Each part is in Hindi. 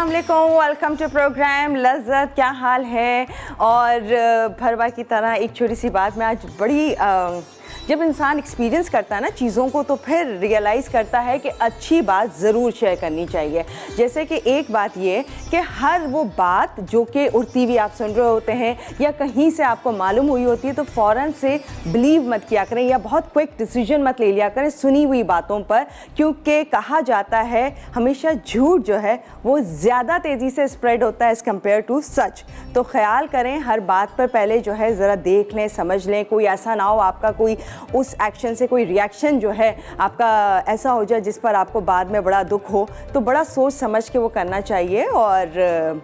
अस्सलाम वालेकुम, वेलकम टू प्रोग्राम लज़्ज़त। क्या हाल है? और भरवा की तरह एक छोटी सी बात मैं आज बड़ी जब इंसान एक्सपीरियंस करता है ना चीज़ों को, तो फिर रियलाइज़ करता है कि अच्छी बात ज़रूर शेयर करनी चाहिए। जैसे कि एक बात ये कि हर वो बात जो कि उड़ती हुई आप सुन रहे होते हैं या कहीं से आपको मालूम हुई होती है, तो फ़ौरन से बिलीव मत किया करें या बहुत क्विक डिसीजन मत ले लिया करें सुनी हुई बातों पर, क्योंकि कहा जाता है हमेशा झूठ जो है वो ज़्यादा तेज़ी से स्प्रेड होता है एज़ कम्पेयर टू सच। तो ख्याल करें हर बात पर पहले जो है ज़रा देख लें, समझ लें, कोई ऐसा ना हो आपका कोई उस एक्शन से कोई रिएक्शन जो है आपका ऐसा हो जाए जिस पर आपको बाद में बड़ा दुख हो। तो बड़ा सोच समझ के वो करना चाहिए और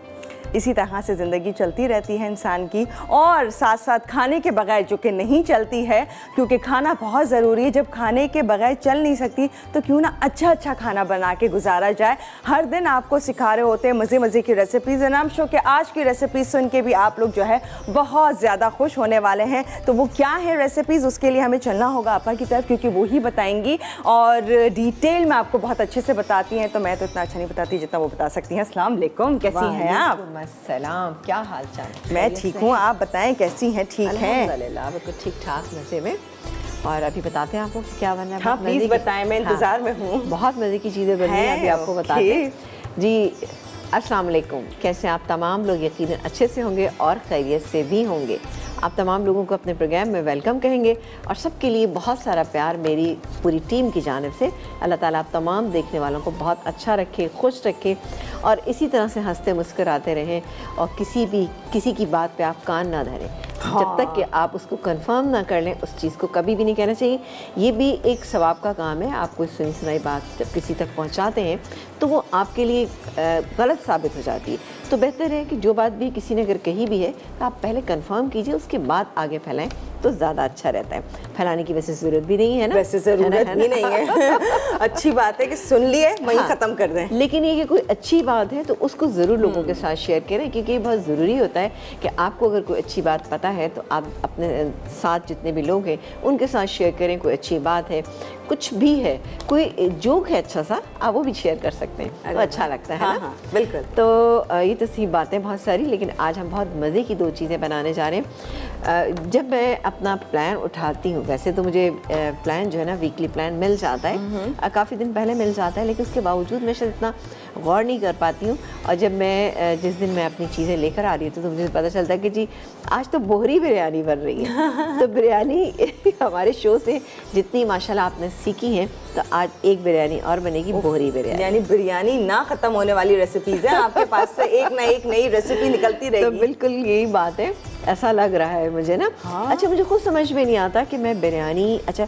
इसी तरह से ज़िंदगी चलती रहती है इंसान की। और साथ साथ खाने के बगैर जो कि नहीं चलती है, क्योंकि खाना बहुत ज़रूरी है। जब खाने के बगैर चल नहीं सकती तो क्यों ना अच्छा खाना बना के गुजारा जाए। हर दिन आपको सिखा रहे होते हैं मज़े की recipes, and I am sure कि आज की रेसिपीज़ सुन के भी आप लोग जो है बहुत ज़्यादा खुश होने वाले हैं। तो वो क्या है रेसिपीज़, उसके लिए हमें चलना होगा आपा की तरफ, क्योंकि वो ही बताएंगी और डिटेल में आपको बहुत अच्छे से बताती हैं। तो मैं तो इतना अच्छा नहीं बताती जितना वो बता सकती हैं। अस्सलाम वालेकुम, कैसी हैं आप? सलाम, क्या हाल चाल? मैं ठीक हूँ, आप बताएं कैसी हैं? ठीक हैं अल्हम्दुलिल्लाह, बिल्कुल ठीक ठाक मज़े में। और अभी बताते हैं आपको कि क्या बनना है। हाँ प्लीज़ बताएं, मैं इंतज़ार में हूँ। बहुत मज़े की चीज़ें बननी हैं, अभी आपको बताते हैं जी। अस्सलाम वालेकुम, कैसे आप तमाम लोग? यकीनन अच्छे से होंगे और खैरियत से भी होंगे। आप तमाम लोगों को अपने प्रोग्राम में वेलकम कहेंगे और सबके लिए बहुत सारा प्यार मेरी पूरी टीम की जानिब से। अल्लाह ताला आप तमाम देखने वालों को बहुत अच्छा रखे, खुश रखे और इसी तरह से हंसते मुस्कुराते रहें और किसी की बात पे आप कान ना धरें। हाँ। जब तक कि आप उसको कंफर्म ना कर लें उस चीज़ को कभी भी नहीं कहना चाहिए। ये भी एक सवाब का काम है। आप कोई सुनी सुनाई बात जब किसी तक पहुंचाते हैं तो वो आपके लिए गलत साबित हो जाती है। तो बेहतर है कि जो बात भी किसी ने अगर कही भी है तो आप पहले कंफर्म कीजिए, उसके बाद आगे फैलाएं तो ज़्यादा अच्छा रहता है। फैलाने की वैसे ज़रूरत भी नहीं है ना, वैसे ज़रूरत भी नहीं है। अच्छी बात है कि सुन लिए वहीं हाँ, ख़त्म कर दें। लेकिन ये कि कोई अच्छी बात है तो उसको ज़रूर लोगों के साथ शेयर करें, क्योंकि ये बहुत ज़रूरी होता है कि आपको अगर कोई अच्छी बात पता है तो आप अपने साथ जितने भी लोग हैं उनके साथ शेयर करें। कोई अच्छी बात है, कुछ भी है, कोई जोक है अच्छा सा, आप वो भी शेयर कर सकते हैं, तो अच्छा लगता है। हाँ, ना? हाँ, बिल्कुल। तो ये तो सी बातें बहुत सारी, लेकिन आज हम बहुत मज़े की दो चीज़ें बनाने जा रहे हैं। जब मैं अपना प्लान उठाती हूँ, वैसे तो मुझे प्लान जो है ना वीकली प्लान मिल जाता है, काफ़ी दिन पहले मिल जाता है, लेकिन उसके बावजूद मैं शायद इतना गौर नहीं कर पाती हूँ। और जब मैं जिस दिन मैं अपनी चीज़ें लेकर आ रही हूँ तो मुझे पता चलता है कि जी आज तो बोहरी बिरयानी बन रही है। तो बिरयानी हमारे शो से जितनी माशाल्लाह आपने सीखी है, तो आज एक बिरयानी और बनेगी, बोहरी बिरयानी। यानी बिरयानी ना ख़त्म होने वाली रेसिपीज़ हैं आपके पास से, एक ना एक नई रेसिपी निकलती रहेगी। तो बिल्कुल यही बात है, ऐसा लग रहा है मुझे ना। हाँ? अच्छा, मुझे खुद समझ में नहीं आता कि मैं बिरयानी, अच्छा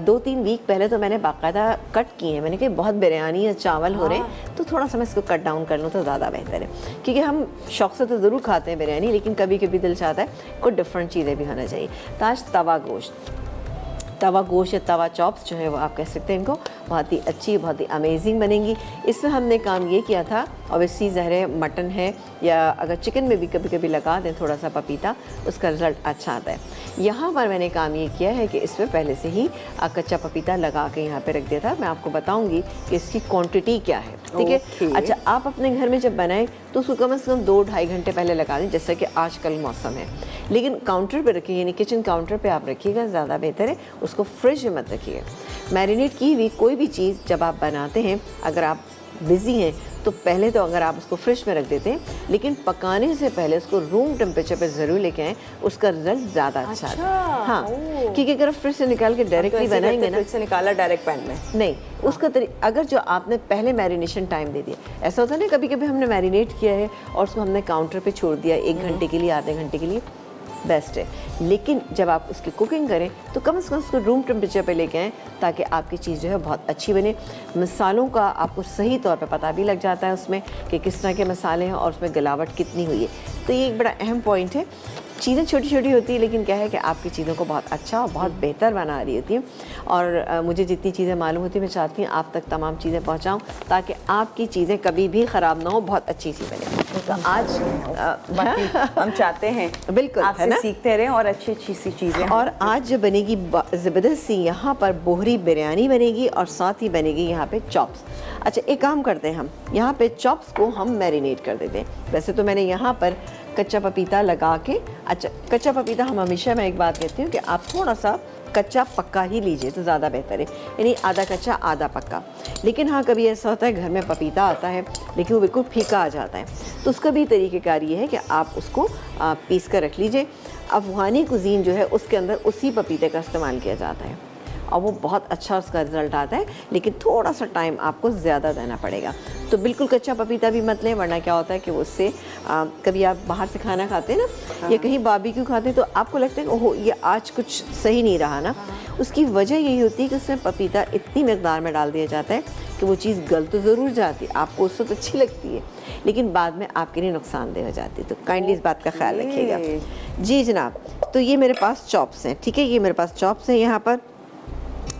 2-3 वीक पहले तो मैंने बाकायदा कट किए हैं। मैंने कहा बहुत बिरयानी या चावल हो रहे हैं तो थोड़ा सा मैं इसको कट डाउन कर लूँ तो ज़्यादा बेहतर है, क्योंकि हम शौक से तो ज़रूर खाते हैं बिरयानी, लेकिन कभी कभी दिल चाहता है कुछ डिफरेंट चीज़ें भी होना चाहिए। तो आज तवा गोश्त या तवा चॉप्स जो है वो आप कह सकते हैं, इनको बहुत ही अच्छी, बहुत ही अमेजिंग बनेंगी। इसमें हमने काम ये किया था, ऑब्वियसली ज़हर मटन है या अगर चिकन में भी कभी कभी लगा दें थोड़ा सा पपीता, उसका रिज़ल्ट अच्छा आता है। यहाँ पर मैंने काम ये किया है कि इसमें पहले से ही कच्चा पपीता लगा के यहाँ पे रख दिया था। मैं आपको बताऊँगी कि इसकी क्वान्टिटी क्या है, ठीक है? अच्छा, आप अपने घर में जब बनाएं तो उसको कम से कम 2-2.5 घंटे पहले लगा दें, जैसे कि आजकल मौसम है। लेकिन काउंटर पे रखिए, यानी किचन काउंटर पे आप रखिएगा, ज़्यादा बेहतर है। उसको फ्रिज में मत रखिए। मैरिनेट की हुई कोई भी चीज़ जब आप बनाते हैं, अगर आप बिज़ी हैं तो पहले तो अगर आप उसको फ्रिज में रख देते हैं, लेकिन पकाने से पहले उसको रूम टेम्परेचर पे ज़रूर लेके आएँ, उसका रिजल्ट ज़्यादा अच्छा आता है। हाँ, क्योंकि अगर आप फ्रिज से निकाल के डायरेक्टली बनाएंगे ना, फ्रिज से निकाला डायरेक्ट पैन में नहीं, उसका अगर जो आपने पहले मैरिनेशन टाइम दे दिया, ऐसा होता है ना कभी कभी हमने मैरिनेट किया है और उसको हमने काउंटर पे छोड़ दिया 1 घंटे के लिए, आधे घंटे के लिए, बेस्ट है। लेकिन जब आप उसकी कुकिंग करें तो कम से कम उसको रूम टेम्परेचर पे लेके आएँ, ताकि आपकी चीज़ जो है बहुत अच्छी बने। मसालों का आपको सही तौर पे पता भी लग जाता है उसमें कि किस तरह के मसाले हैं और उसमें गलावट कितनी हुई है। तो ये एक बड़ा अहम पॉइंट है। चीज़ें छोटी छोटी होती है, लेकिन क्या है कि आपकी चीज़ों को बहुत अच्छा और बहुत बेहतर बना रही होती हैं। और मुझे जितनी चीज़ें मालूम होती हैं मैं चाहती हूँ आप तक तमाम चीज़ें पहुँचाऊँ, ताकि आपकी चीज़ें कभी भी ख़राब ना हो, बहुत अच्छी सी बने। तो आज बाकी हम चाहते हैं बिल्कुल आपसे सीखते रहें और अच्छी सी चीज़ें। और आज जो बनेगी ज़बरदस्त सी यहाँ पर बोहरी बिरयानी बनेगी और साथ ही बनेगी यहाँ पे चॉप्स। अच्छा एक काम करते हैं, हम यहाँ पे चॉप्स को हम मैरिनेट कर देते हैं। वैसे तो मैंने यहाँ पर कच्चा पपीता लगा के, अच्छा कच्चा पपीता हम हमेशा, मैं एक बात कहती हूँ कि आप थोड़ा सा कच्चा पक्का ही लीजिए तो ज़्यादा बेहतर है, यानी आधा कच्चा आधा पक्का। लेकिन हाँ कभी ऐसा होता है घर में पपीता आता है लेकिन वो बिल्कुल फीका आ जाता है, तो उसका भी तरीक़ेकार ये है कि आप उसको पीस कर रख लीजिए। अफ़गानी कुज़ीन जो है उसके अंदर उसी पपीते का इस्तेमाल किया जाता है और वो बहुत अच्छा उसका रिज़ल्ट आता है, लेकिन थोड़ा सा टाइम आपको ज़्यादा देना पड़ेगा। तो बिल्कुल कच्चा पपीता भी मत लें, वरना क्या होता है कि उससे कभी आप बाहर से खाना खाते हैं ना या कहीं बारबेक्यू खाते हैं तो आपको लगता है कि ओहो ये आज कुछ सही नहीं रहा ना। उसकी वजह यही होती है कि उसमें पपीता इतनी मकदार में डाल दिया जाता है कि वो चीज़ गल तो ज़रूर जाती है, आपको उस वक्त अच्छी लगती है लेकिन बाद में आपके लिए नुकसानदेह हो जाती है। तो काइंडली इस बात का ख्याल रखिएगा। जी जनाब, तो ये मेरे पास चॉप्स हैं, ठीक है, ये मेरे पास चॉप्स हैं यहाँ पर।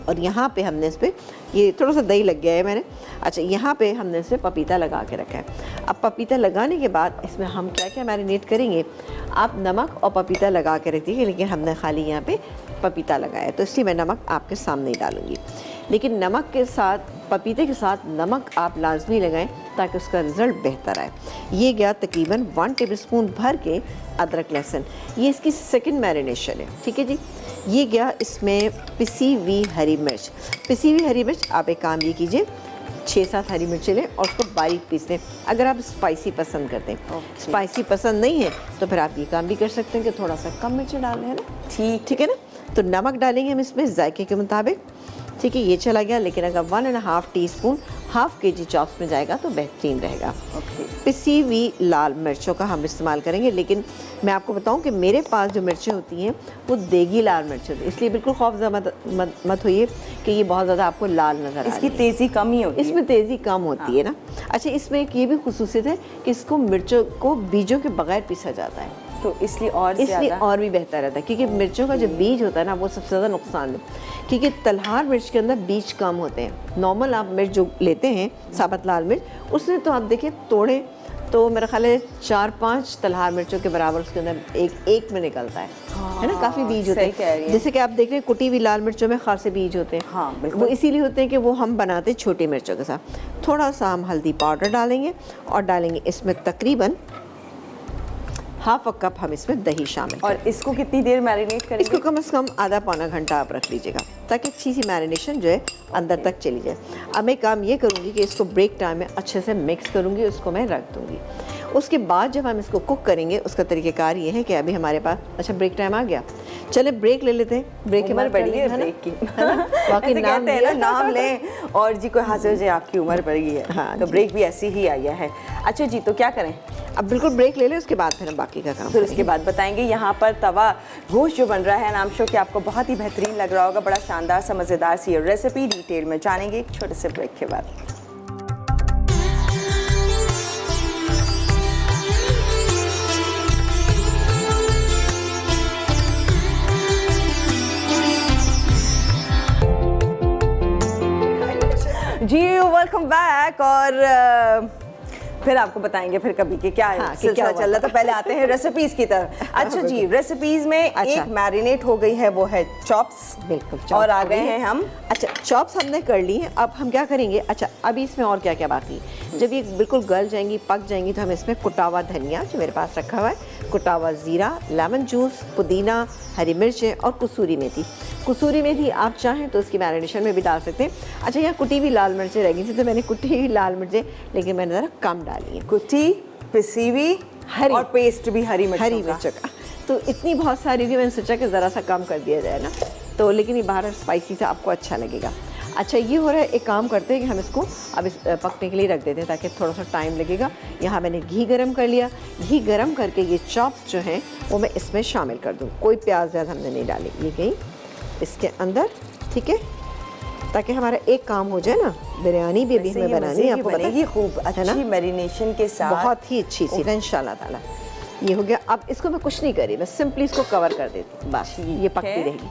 और यहाँ पे हमने इस पर ये थोड़ा सा दही लग गया है मैंने। अच्छा यहाँ पे हमने इस पर पपीता लगा के रखा है। अब पपीता लगाने के बाद इसमें हम क्या क्या मैरिनेट करेंगे, आप नमक और पपीता लगा के रख दीजिए, लेकिन हमने खाली यहाँ पे पपीता लगाया तो इसलिए मैं नमक आपके सामने ही डालूँगी। लेकिन नमक के साथ, पपीते के साथ नमक आप लाजमी लगाएं ताकि उसका रिज़ल्ट बेहतर आए। ये गया तकरीबन 1 टेबलस्पून भर के अदरक लहसुन, ये इसकी सेकंड मैरिनेशन है, ठीक है जी। ये गया इसमें पिसी हुई हरी मिर्च। पिसी हुई हरी मिर्च आप एक काम ये कीजिए, 6-7 हरी मिर्चें लें और उसको बारीक पीस लें। अगर आप स्पाइसी पसंद करते हैं, स्पाइसी पसंद नहीं है तो फिर आप ये काम भी कर सकते हैं कि थोड़ा सा कम मिर्च डाल लें, है ना, ठीक है ना। तो नमक डालेंगे हम इसमें जायके के मुताबिक, ठीक है, ये चला गया। लेकिन अगर 1.5 टीस्पून 1/2 kg चॉप्स में जाएगा तो बेहतरीन रहेगा। पिसी हुई लाल मिर्चों का हम इस्तेमाल करेंगे, लेकिन मैं आपको बताऊं कि मेरे पास जो मिर्चें होती हैं वो देगी लाल मिर्च होती है, इसलिए बिल्कुल खौफज़दा मत होइए कि ये बहुत ज़्यादा आपको लाल नज़र आ रही है। इसकी तेज़ी कम ही होती है, इसमें तेज़ी कम होती है ना। अच्छा इसमें एक ये भी खुसूसियत है कि इसको मिर्चों को बीजों के बगैर पीसा जाता है, तो इसलिए और भी बेहतर रहता है, क्योंकि मिर्चों का जो बीज होता है ना वो सबसे ज़्यादा नुकसान है, क्योंकि तलहार मिर्च के अंदर बीज कम होते हैं। नॉर्मल आप मिर्च जो लेते हैं साबुत लाल मिर्च, उसने तो आप देखिए तोड़े तो मेरा ख्याल है 4-5 तलहार मिर्चों के बराबर उसके अंदर एक में निकलता है ना, काफ़ी बीज होते हैं। जैसे कि आप देख रहे हैं कुटी हुई लाल मिर्चों में खासे बीज होते हैं, हाँ, वो इसीलिए होते हैं कि वो हम बनाते हैं छोटी मिर्चों के साथ। थोड़ा सा हम हल्दी पाउडर डालेंगे और डालेंगे इसमें तकरीबन 1/2 कप हम इसमें दही शामिल। और इसको कितनी देर मैरिनेट करेंगे? इसको कम से कम आधा पौना घंटा आप रख लीजिएगा ताकि अच्छी सी मैरिनेशन जो है अंदर तक चली जाए। अब मैं काम ये करूँगी कि इसको ब्रेक टाइम में अच्छे से मिक्स करूँगी, उसको मैं रख दूँगी। उसके बाद जब हम इसको कुक करेंगे उसका तरीक़ेकार ये है कि अभी हमारे पास, अच्छा ब्रेक टाइम आ गया, चले ब्रेक ले लेते हैं। ब्रेक के बाद बढ़ी है ब्रेक की, बाकी नाम है ना, नाम लें और जी कोई हासिल जाए आपकी उम्र बढ़ गई है, हाँ, तो ब्रेक भी ऐसी ही आया है। अच्छा जी, तो क्या करें? अब बिल्कुल ब्रेक ले लें, उसके बाद फिर हम बाकी का काम फिर उसके बाद बताएंगे। यहाँ पर तवा गोश्त जो बन रहा है, नाम शो कि आपको बहुत ही बेहतरीन लग रहा होगा, बड़ा शानदार सा मज़ेदार सी रेसिपी डिटेल में जानेंगे एक छोटे से ब्रेक के बाद। जी वेलकम बैक, और फिर आपको बताएंगे फिर कभी कि क्या है सिलसिला चल रहा। तो पहले आते हैं रेसिपीज की तरफ। अच्छा जी, रेसिपीज में एक मैरिनेट हो गई है, वो है चॉप्स। बिल्कुल, और आ गए हैं हम। अच्छा चॉप्स हमने कर ली हैं, अब हम क्या करेंगे, अच्छा अभी इसमें और क्या क्या बाकी, जब ये बिल्कुल गल जाएंगी, पक जाएंगी, तो हम इसमें कुटा हुआ धनिया जो मेरे पास रखा हुआ है, कुटा हुआ ज़ीरा, लेमन जूस, पुदीना, हरी मिर्चें और कसूरी मेथी। कसूरी मेथी आप चाहें तो उसकी मैरिनेशन में भी डाल सकते हैं। अच्छा यहाँ कुटी हुई लाल मिर्चें रह गई थी तो मैंने कुटी हुई लाल मिर्चें, लेकिन मैंने ज़रा कम डाली है। कुटी, पिसी हुई हरी और पेस्ट भी हरी मिर्चों का, तो इतनी बहुत सारी हुई, मैंने सोचा कि ज़रा सा कम कर दिया जाए ना, तो लेकिन ये बाहर स्पाइसी से आपको अच्छा लगेगा। अच्छा ये हो रहा है, एक काम करते हैं कि हम इसको अब इस पकने के लिए रख देते हैं ताकि थोड़ा सा टाइम लगेगा। यहाँ मैंने घी गरम कर लिया, घी गरम करके ये चॉप्स जो हैं वो मैं इसमें शामिल कर दूँ। कोई प्याज ज़्यादा हमने नहीं डाली, ये गई इसके अंदर, ठीक है, ताकि हमारा एक काम हो जाए ना, बिरयानी भी अभी हमें बनानी है, आपको बनेगी खूब अच्छी मैरिनेशन के साथ, बहुत ही अच्छी सी इंशाल्लाह ताला। ये हो गया, अब इसको मैं कुछ नहीं करी, बस सिंपली इसको कवर कर देती हूँ, बस ये पकती रहेगी।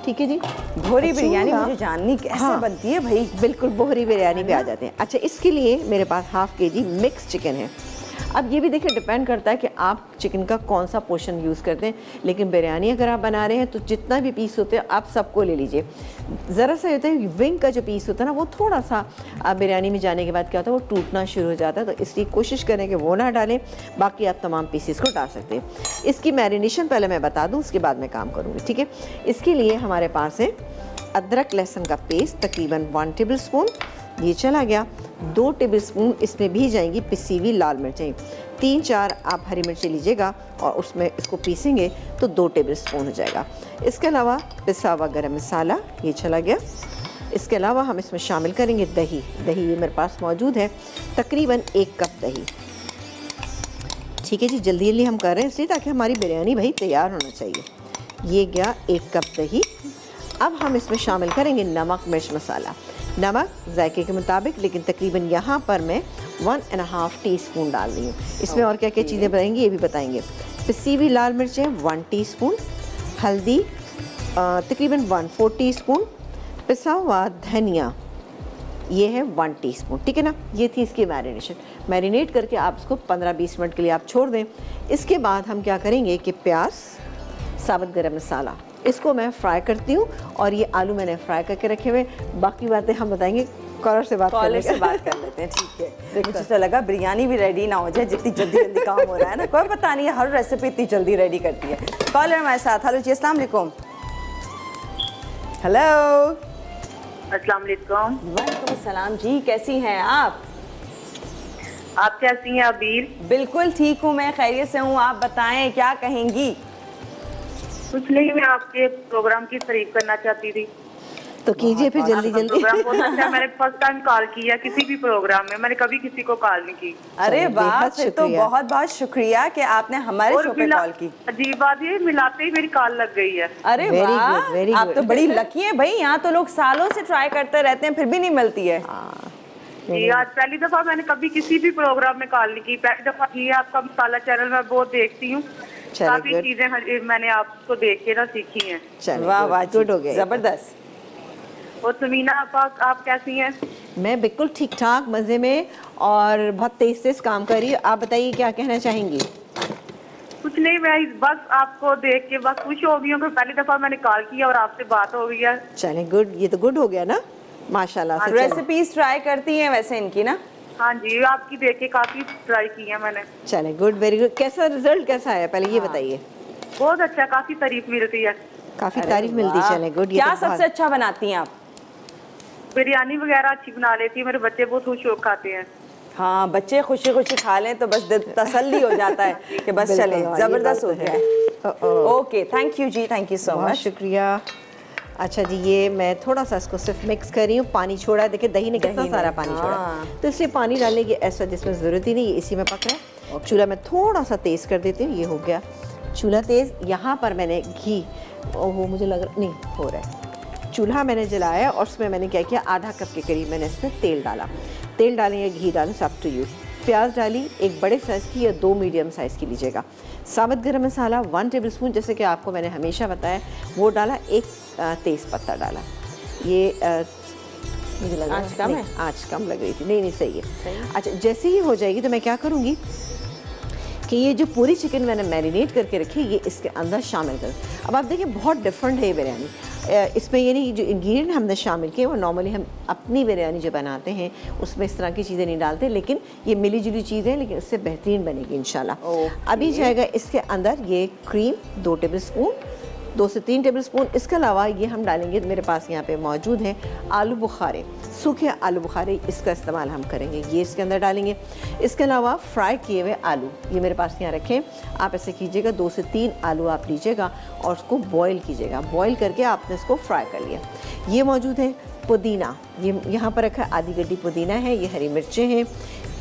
ठीक है जी, बोहरी बिरयानी मुझे जाननी कैसे बनती है भाई। बिल्कुल बोहरी बिरयानी पे आ जाते हैं। अच्छा इसके लिए मेरे पास 1/2 kg मिक्स चिकन है। अब ये भी देखिए डिपेंड करता है कि आप चिकन का कौन सा पोर्शन यूज़ करते हैं, लेकिन बिरयानी अगर आप बना रहे हैं तो जितना भी पीस होते हैं आप सबको ले लीजिए। ज़रा सा होता है विंग का जो पीस होता है ना, वो थोड़ा सा बिरयानी में जाने के बाद क्या होता है वो टूटना शुरू हो जाता है, तो इसलिए कोशिश करें कि वो ना डालें, बाकी आप तमाम पीसेस को डाल सकते हैं। इसकी मैरिनेशन पहले मैं बता दूँ, उसके बाद मैं काम करूँगी, ठीक है। इसके लिए हमारे पास है अदरक लहसुन का पेस्ट तकरीबन 1 टेबल स्पून, ये चला गया। 2 टेबल स्पून इसमें भी जाएंगी पिसी हुई लाल मिर्चें, 3-4 आप हरी मिर्ची लीजिएगा और उसमें इसको पीसेंगे तो 2 टेबल स्पून हो जाएगा। इसके अलावा पिसा हुआ गरम मसाला, ये चला गया। इसके अलावा हम इसमें शामिल करेंगे दही। दही ये मेरे पास मौजूद है, तकरीबन 1 कप दही। ठीक है जी, जल्दी जल्दी हम कर रहे हैं इसलिए ताकि हमारी बिरयानी भाई तैयार होना चाहिए। ये गया 1 कप दही। अब हम इसमें शामिल करेंगे नमक मिर्च मसाला। नमक जायके के मुताबिक, लेकिन तकरीबन यहाँ पर मैं 1.5 टीस्पून डाल रही हूँ। इसमें और क्या क्या चीज़ें बताएंगी ये भी बताएंगे। पिसी हुई लाल मिर्चें 1 टीस्पून, हल्दी तकरीबन 1/4 टीस्पून, पिसा हुआ धनिया ये है 1 टीस्पून, ठीक है ना। ये थी इसकी मैरिनेशन। मैरिनेट करके आप इसको 15-20 मिनट के लिए आप छोड़ दें। इसके बाद हम क्या करेंगे कि प्याज, साबुत गरम मसाला, इसको मैं फ्राई करती हूँ और ये आलू मैंने फ्राई करके रखे हुए। बाकी बातें हम बताएंगे कॉलर से बात कर लेते हैं, ठीक है। मुझे तो लगा बिरयानी भी रेडी ना हो जाए, जितनी जल्दी काम हो रहा है ना, कोई पता नहीं है, हर रेसिपी इतनी जल्दी रेडी करती है। कॉलर हमारे साथ। हेलो जी, अस्सलाम वालेकुम। हेलो, अस्सलाम वालेकुम। वालेकुम अस्सलाम जी, कैसी हैं आप? आप कैसी हैं अबीर? बिल्कुल ठीक हूँ मैं, खैरियत से हूँ। आप बताएं क्या कहेंगी? कुछ नहीं, मैं आपके प्रोग्राम की तारीफ करना चाहती थी। तो कीजिए फिर जल्दी जल्दी। प्रोग्राम बहुत अच्छा, मैंने फर्स्ट टाइम कॉल किया किसी भी प्रोग्राम में, मैंने कभी किसी को कॉल नहीं की। अरे वाह, फिर तो बहुत बहुत शुक्रिया कि आपने हमारे शो पे कॉल की। अजीब बात ये, मिलाते ही मेरी कॉल लग गई है। अरे वाह, आप तो बड़ी लकी हैं भाई। यहाँ तो लोग सालों से ट्राई करते रहते हैं फिर भी नहीं मिलती है। जी, आज पहली दफा मैंने कभी किसी भी प्रोग्राम में कॉल नहीं की, पहली दफा की है। आपका मसाला चैनल मैं बहुत देखती हूँ, काफी चीजें मैंने आपको देख के ना सीखी हैं। वाह वाह, गुड हो गया, जबरदस्त। और समीना आप कैसी हैं? मैं बिल्कुल ठीक ठाक, मज़े में और बहुत तेज काम कर रही हूँ। आप बताइए क्या कहना चाहेंगी? कुछ नहीं, मैं बस आपको देख के बस खुश हो गई हूँ कि पहली दफा मैंने कॉल किया और आपसे बात हो गई है। चलें, गुड, ये तो गुड हो गया ना, माशाल्लाह। रेसिपीज ट्राई करती हैं वैसे इनकी ना? हाँ जी, आपकी देख के काफी ट्राई की है मैंने। चलें, गुड, वेरी गुड। कैसा रिजल्ट कैसा है पहले ये बताइए? बहुत अच्छा, काफी तारीफ मिलती है। काफी तारीफ मिलती है, चलें गुड। क्या सबसे अच्छा बनाती हैं आप? बिरयानी वगैरह अच्छी बना लेती है, मेरे बच्चे बहुत खुश होकर खाते हैं। हाँ, बच्चे खुशी खुशी खा लें तो बस तसल्ली हो जाता है कि बस चले, जबरदस्त हो गया। ओके, थैंक यू जी, थैंक यू सो मच, शुक्रिया। अच्छा जी, ये मैं थोड़ा सा इसको सिर्फ मिक्स कर रही हूँ। पानी छोड़ा है, देखिए दही ने कितना सारा पानी छोड़ा, तो इससे पानी डालने की ऐसा जिसमें ज़रूरत ही नहीं, ये इसी में पक रहा है। चूल्हा मैं थोड़ा सा तेज़ कर देती हूँ, ये हो गया चूल्हा तेज़। यहाँ पर मैंने घी, ओहो मुझे लग रहा नहीं हो रहा है, चूल्हा मैंने जलाया और उसमें मैंने क्या किया, आधा कप के करीब मैंने इसमें तेल डाला। तेल डालें या घी डालें, सब टू यू। प्याज डाली, एक बड़े साइज़ की या 2 मीडियम साइज़ की लीजिएगा। साबुत गरम मसाला 1 टेबल स्पून, जैसे कि आपको मैंने हमेशा बताया, वो डाला। एक तेज़ पत्ता डाला। ये मुझे लगा आँच कम है, आँच कम लग रही थी, नहीं सही है। अच्छा, जैसे ही हो जाएगी तो मैं क्या करूँगी कि ये जो पूरी चिकन मैंने मैरिनेट करके रखी ये इसके अंदर शामिल करूँ। अब आप देखिए बहुत डिफरेंट है ये बिरयानी। इसमें ये नहीं, जो इंग्रेडिएंट हमने शामिल किए वो नॉर्मली हम अपनी बिरयानी जो बनाते हैं उसमें इस तरह की चीज़ें नहीं डालते, लेकिन ये मिली जुली चीज़ें, लेकिन इससे बेहतरीन बनेगी इंशाल्लाह। अभी जाएगा इसके अंदर ये क्रीम 2 टेबल स्पून, 2 से 3 टेबल स्पून। इसके अलावा ये हम डालेंगे, मेरे पास यहाँ पे मौजूद हैं आलू बुखारे, सूखे आलू बुखारे, इसका इस्तेमाल हम करेंगे, ये इसके अंदर डालेंगे। इसके अलावा फ्राई किए हुए आलू ये मेरे पास यहाँ रखें। आप ऐसे कीजिएगा, 2 से 3 आलू आप लीजिएगा और उसको बॉईल कीजिएगा। बॉईल करके आपने इसको फ्राई कर लिया। ये मौजूद है पुदीना, ये यहाँ पर रखा है, आधी गड्डी पुदीना है। ये हरी मिर्चें हैं,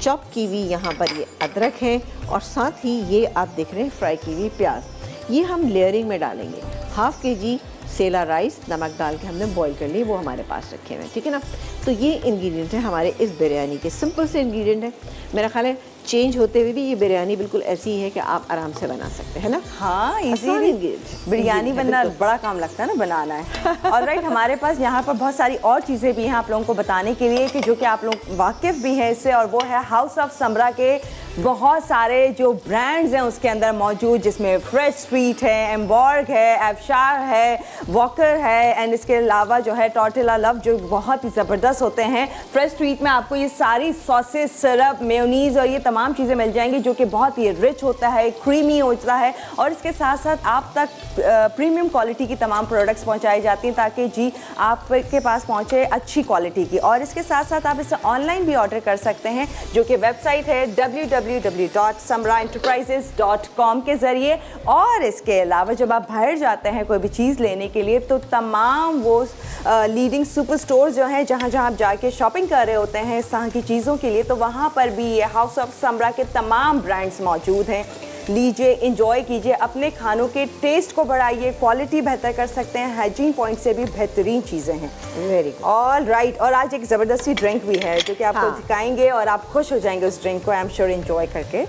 चॉप की हुई यहाँ पर ये अदरक है, और साथ ही ये आप देख रहे हैं फ्राई की हुई प्याज। ये हम लेयरिंग में डालेंगे। 1/2 kg सेला राइस नमक डाल के हमने बॉईल कर ली, वो हमारे पास रखे हुए हैं, ठीक है ना। तो ये इंग्रेडिएंट है हमारे इस बिरयानी के, सिंपल से इंग्रेडिएंट है। मेरा ख्याल है चेंज होते हुए भी ये बिरयानी बिल्कुल ऐसी है कि आप आराम से बना सकते हैं ना। हाँ, इजी बिरयानी बनना बड़ा काम लगता है ना, बनाना है। और राइट, हमारे पास यहाँ पर बहुत सारी और चीज़ें भी हैं आप लोगों को बताने के लिए कि जो कि आप लोग वाकिफ़ भी हैं इससे, और वो है हाउस ऑफ समरा के बहुत सारे जो ब्रांड्स हैं उसके अंदर मौजूद, जिसमें फ्रेश स्ट्रीट है, एम्बॉर्ग है, एफशार है, वॉकर है, एंड इसके अलावा जो है टॉर्टिला लव जो बहुत ही ज़बरदस्त होते हैं। फ्रेश स्ट्रीट में आपको ये सारी सॉसेस, सिरप, मेयोनीज़ और ये तमाम चीज़ें मिल जाएंगी जो कि बहुत ही रिच होता है, क्रीमी होता है, और इसके साथ साथ आप तक प्रीमियम क्वालिटी की तमाम प्रोडक्ट्स पहुंचाई जाती हैं ताकि जी आपके पास पहुंचे अच्छी क्वालिटी की। और इसके साथ साथ आप इसे ऑनलाइन भी ऑर्डर कर सकते हैं, जो कि वेबसाइट है www.samraenterprises.com के ज़रिए। और इसके अलावा जब आप बाहर जाते हैं कोई भी चीज़ लेने के लिए तो तमाम वो लीडिंग सुपर स्टोर जो हैं जहाँ आप जाके शॉपिंग कर रहे होते हैं इस तरह की चीज़ों के लिए, तो वहाँ पर भी ये हाउस ऑफ समरा के तमाम ब्रांड्स मौजूद हैं। लीजिए, इंजॉय कीजिए, अपने खानों के टेस्ट को बढ़ाइए, क्वालिटी बेहतर कर सकते हैं, हाइजीन पॉइंट से भी बेहतरीन चीज़ें हैं। Very good. All right. और आज एक ज़बरदस्ती ड्रिंक भी है जो कि आपको दिखाएंगे और आप खुश हो जाएंगे उस ड्रिंक को, आई एम श्योर इंजॉय करके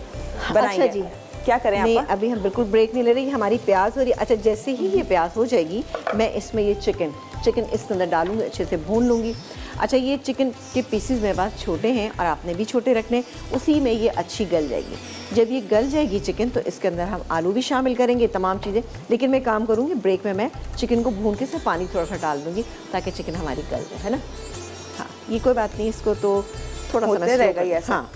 बनाएंगे। अच्छा जी, क्या करें? नहीं, अभी हम बिल्कुल ब्रेक नहीं ले रही, हमारी प्याज हो रही है। अच्छा, जैसे ही ये प्याज हो जाएगी मैं इसमें ये चिकन इसके अंदर डालूंगी, अच्छे से भून लूँगी। अच्छा, ये चिकन के पीसेस मेरे पास छोटे हैं और आपने भी छोटे रखने, उसी में ये अच्छी गल जाएगी। जब ये गल जाएगी चिकन तो इसके अंदर हम आलू भी शामिल करेंगे, तमाम चीज़ें। लेकिन मैं काम करूँगी ब्रेक में मैं चिकन को भून के सिर्फ पानी थोड़ा सा डाल दूँगी ताकि चिकन हमारी गल जाए, है ना। हाँ, ये कोई बात नहीं, इसको तो थोड़ा सा रहेगा ये। हाँ,